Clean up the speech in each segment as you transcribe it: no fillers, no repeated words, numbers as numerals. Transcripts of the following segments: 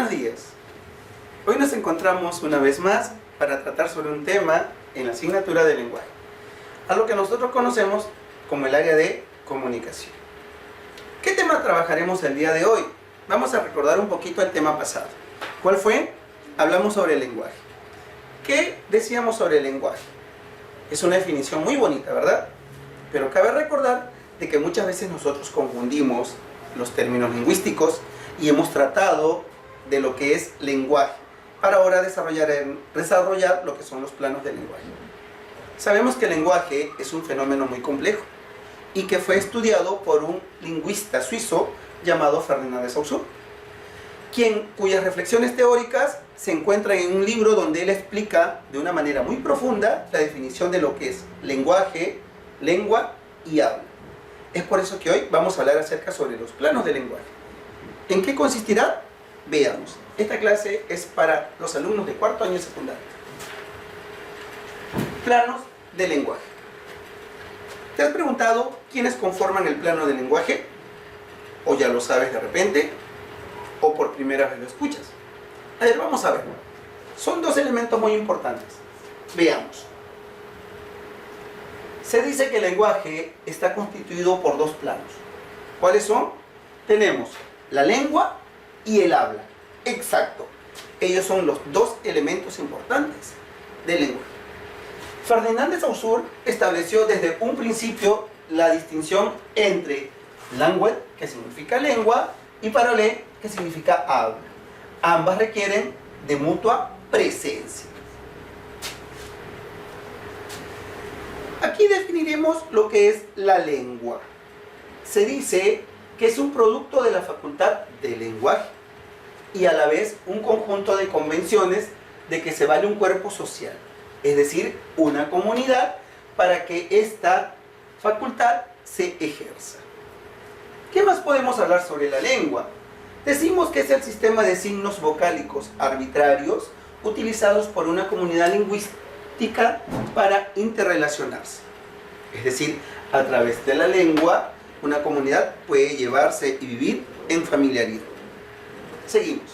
Buenos días. Hoy nos encontramos una vez más para tratar sobre un tema en la asignatura de lenguaje, a lo que nosotros conocemos como el área de comunicación. ¿Qué tema trabajaremos el día de hoy? Vamos a recordar un poquito el tema pasado. ¿Cuál fue? Hablamos sobre el lenguaje. ¿Qué decíamos sobre el lenguaje? Es una definición muy bonita, ¿verdad? Pero cabe recordar de que muchas veces nosotros confundimos los términos lingüísticos y hemos tratado de lo que es lenguaje para ahora desarrollar lo que son los planos del lenguaje. Sabemos que el lenguaje es un fenómeno muy complejo y que fue estudiado por un lingüista suizo llamado Ferdinand de Saussure, cuyas reflexiones teóricas se encuentran en un libro donde él explica de una manera muy profunda la definición de lo que es lenguaje, lengua y habla. Es por eso que hoy vamos a hablar acerca sobre los planos del lenguaje. ¿En qué consistirá? Veamos. Esta clase es para los alumnos de cuarto año de secundaria. Planos del lenguaje. ¿Te has preguntado quiénes conforman el plano del lenguaje? ¿O ya lo sabes de repente? ¿O por primera vez lo escuchas? A ver, vamos a ver. Son dos elementos muy importantes. Veamos. Se dice que el lenguaje está constituido por dos planos. ¿Cuáles son? Tenemos la lengua y el habla. Exacto. Ellos son los dos elementos importantes del lenguaje. Ferdinand de Saussure estableció desde un principio la distinción entre language, que significa lengua, y parole, que significa habla. Ambas requieren de mutua presencia. Aquí definiremos lo que es la lengua. Se dice que es un producto de la facultad del lenguaje y a la vez un conjunto de convenciones de que se vale un cuerpo social, es decir, una comunidad, para que esta facultad se ejerza. ¿Qué más podemos hablar sobre la lengua? Decimos que es el sistema de signos vocálicos arbitrarios utilizados por una comunidad lingüística para interrelacionarse. Es decir, a través de la lengua, una comunidad puede llevarse y vivir en familiaridad. Seguimos.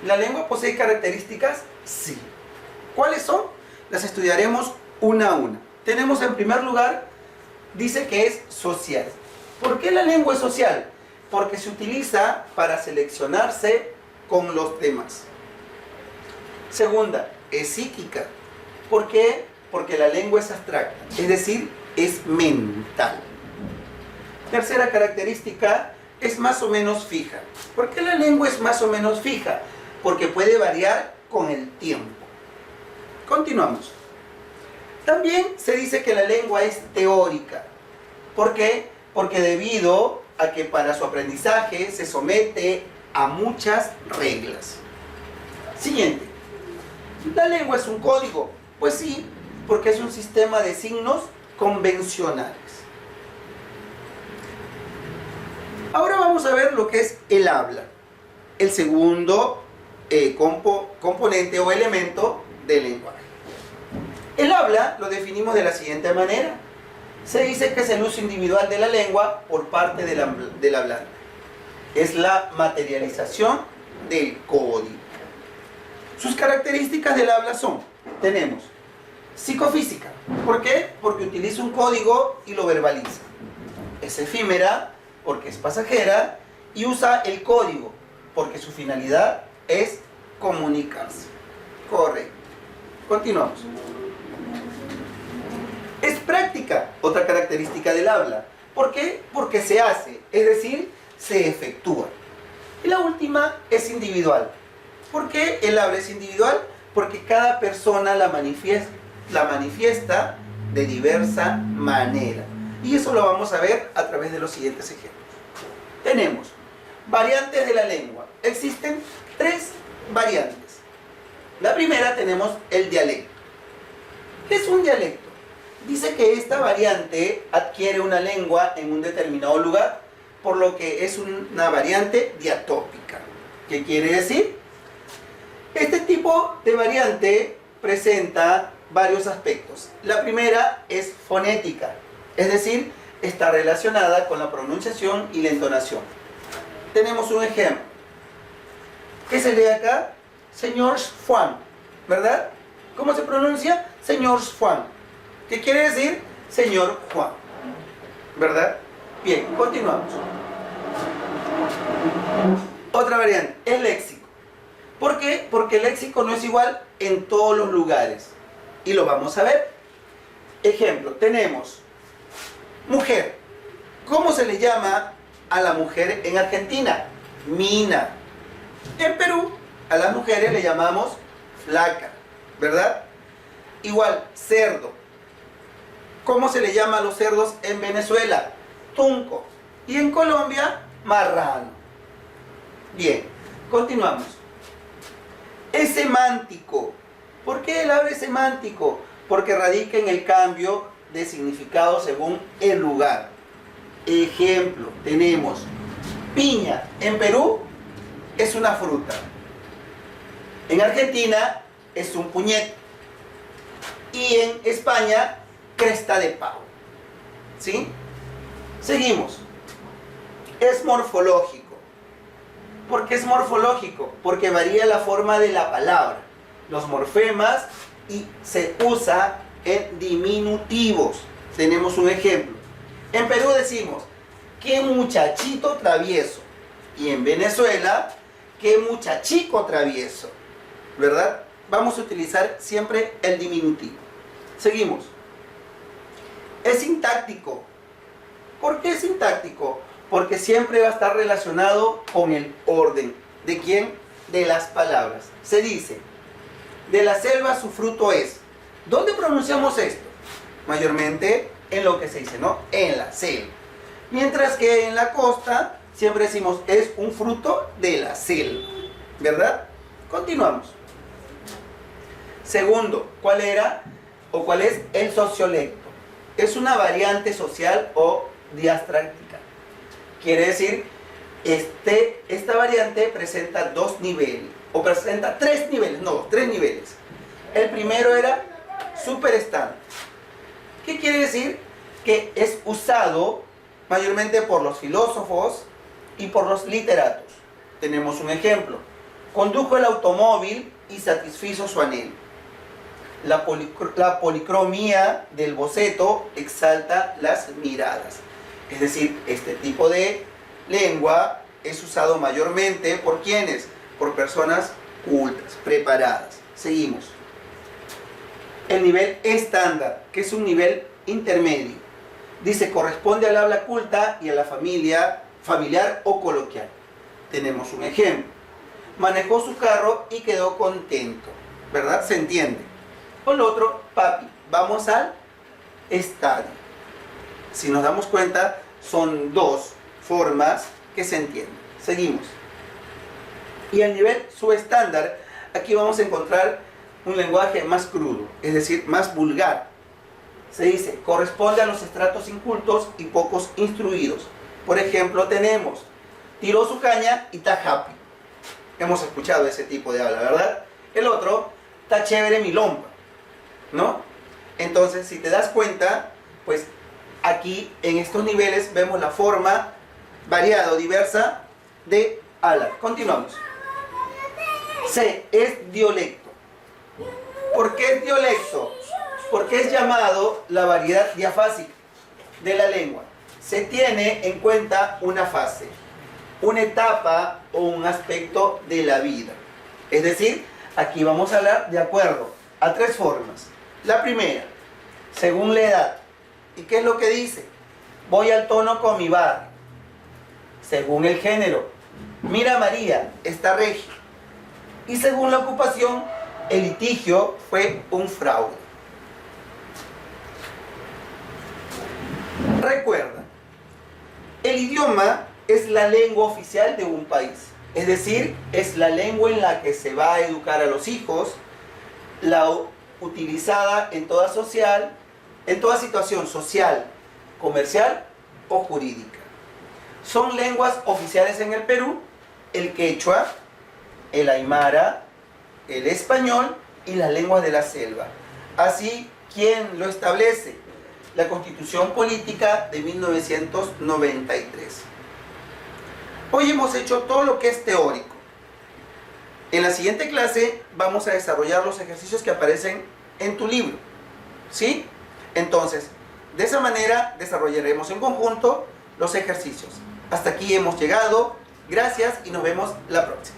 ¿La lengua posee características? Sí. ¿Cuáles son? Las estudiaremos una a una. Tenemos en primer lugar, dice que es social. ¿Por qué la lengua es social? Porque se utiliza para seleccionarse con los demás. Segunda, es psíquica. ¿Por qué? Porque la lengua es abstracta, es decir, es mental. Tercera característica, es más o menos fija. ¿Por qué la lengua es más o menos fija? Porque puede variar con el tiempo. Continuamos. También se dice que la lengua es teórica. ¿Por qué? Porque debido a que para su aprendizaje se somete a muchas reglas. Siguiente. ¿La lengua es un código? Pues sí, porque es un sistema de signos convencionales. Ahora vamos a ver lo que es el habla, el segundo componente o elemento del lenguaje. El habla lo definimos de la siguiente manera. Se dice que es el uso individual de la lengua por parte del hablante. Es la materialización del código. Sus características del habla son, tenemos psicofísica. ¿Por qué? Porque utiliza un código y lo verbaliza. Es efímera porque es pasajera y usa el código porque su finalidad es comunicarse. Correcto. Continuamos. Es práctica, otra característica del habla. ¿Por qué? Porque se hace, es decir, se efectúa. Y la última es individual. ¿Por qué el habla es individual? Porque cada persona la manifiesta de diversa manera. Y eso lo vamos a ver a través de los siguientes ejemplos. Tenemos variantes de la lengua. Existen tres variantes. La primera tenemos el dialecto. ¿Qué es un dialecto? Dice que esta variante adquiere una lengua en un determinado lugar, por lo que es una variante diatópica. ¿Qué quiere decir? Este tipo de variante presenta varios aspectos. La primera es fonética, es decir, está relacionada con la pronunciación y la entonación. Tenemos un ejemplo. ¿Qué se lee acá? Señor Juan, ¿verdad? ¿Cómo se pronuncia? Señor Juan. ¿Qué quiere decir? Señor Juan, ¿verdad? Bien, continuamos. Otra variante, el léxico. ¿Por qué? Porque el léxico no es igual en todos los lugares. Y lo vamos a ver. Ejemplo, tenemos mujer. ¿Cómo se le llama a la mujer en Argentina? Mina. En Perú, a las mujeres le llamamos flaca, ¿verdad? Igual, cerdo. ¿Cómo se le llama a los cerdos en Venezuela? Tunco. Y en Colombia, marrano. Bien, continuamos. Es semántico. ¿Por qué el habla es semántico? Porque radica en el cambio de significado según el lugar. Ejemplo, tenemos piña. En Perú es una fruta. En Argentina es un puñete. Y en España, cresta de pavo. ¿Sí? Seguimos. Es morfológico. ¿Por qué es morfológico? Porque varía la forma de la palabra, los morfemas, y se usa en diminutivos. Tenemos un ejemplo. En Perú decimos, qué muchachito travieso. Y en Venezuela, qué muchachico travieso. ¿Verdad? Vamos a utilizar siempre el diminutivo. Seguimos. Es sintáctico. ¿Por qué es sintáctico? Porque siempre va a estar relacionado con el orden. ¿De quién? De las palabras. Se dice, de la selva su fruto es. ¿Dónde pronunciamos esto? Mayormente en lo que se dice, ¿no? En la selva. Mientras que en la costa siempre decimos, es un fruto de la selva. ¿Verdad? Continuamos. Segundo, ¿cuál era o cuál es el sociolecto? Es una variante social o diastráctica. Quiere decir, esta variante presenta dos niveles, o presenta tres niveles, no, tres niveles. El primero era superestándar. ¿Qué quiere decir? Que es usado mayormente por los filósofos y por los literatos. Tenemos un ejemplo. Condujo el automóvil y satisfizo su anhelo. La policromía del boceto exalta las miradas. Es decir, este tipo de lengua es usado mayormente por ¿quiénes? Por personas cultas, preparadas. Seguimos. El nivel estándar, que es un nivel intermedio. Dice, corresponde al habla culta y a la familiar o coloquial. Tenemos un ejemplo. Manejó su carro y quedó contento. ¿Verdad? Se entiende. O el otro, papi, vamos al estadio. Si nos damos cuenta, son dos formas que se entienden. Seguimos. Y al nivel subestándar, aquí vamos a encontrar un lenguaje más crudo, es decir, más vulgar. Se dice, corresponde a los estratos incultos y pocos instruidos. Por ejemplo, tenemos, tiró su caña y está happy. Hemos escuchado ese tipo de habla, ¿verdad? El otro, está chévere mi lompa, ¿no? Entonces, si te das cuenta, pues aquí en estos niveles vemos la forma variada o diversa de hablar. Continuamos. C, es dialecto. ¿Por qué es dialecto? Porque es llamado la variedad diafásica de la lengua. Se tiene en cuenta una fase, una etapa o un aspecto de la vida. Es decir, aquí vamos a hablar de acuerdo a tres formas. La primera, según la edad. ¿Y qué es lo que dice? Voy al tono con mi barrio. Según el género, mira María, está regia. Y según la ocupación, el litigio fue un fraude. Recuerda, el idioma es la lengua oficial de un país. Es decir, es la lengua en la que se va a educar a los hijos, la utilizada en toda situación social, comercial o jurídica. Son lenguas oficiales en el Perú, el quechua, el aymara, el español y las lenguas de la selva. Así, ¿quién lo establece? La Constitución Política de 1993. Hoy hemos hecho todo lo que es teórico. En la siguiente clase vamos a desarrollar los ejercicios que aparecen en tu libro, ¿sí? Entonces, de esa manera desarrollaremos en conjunto los ejercicios. Hasta aquí hemos llegado. Gracias y nos vemos la próxima.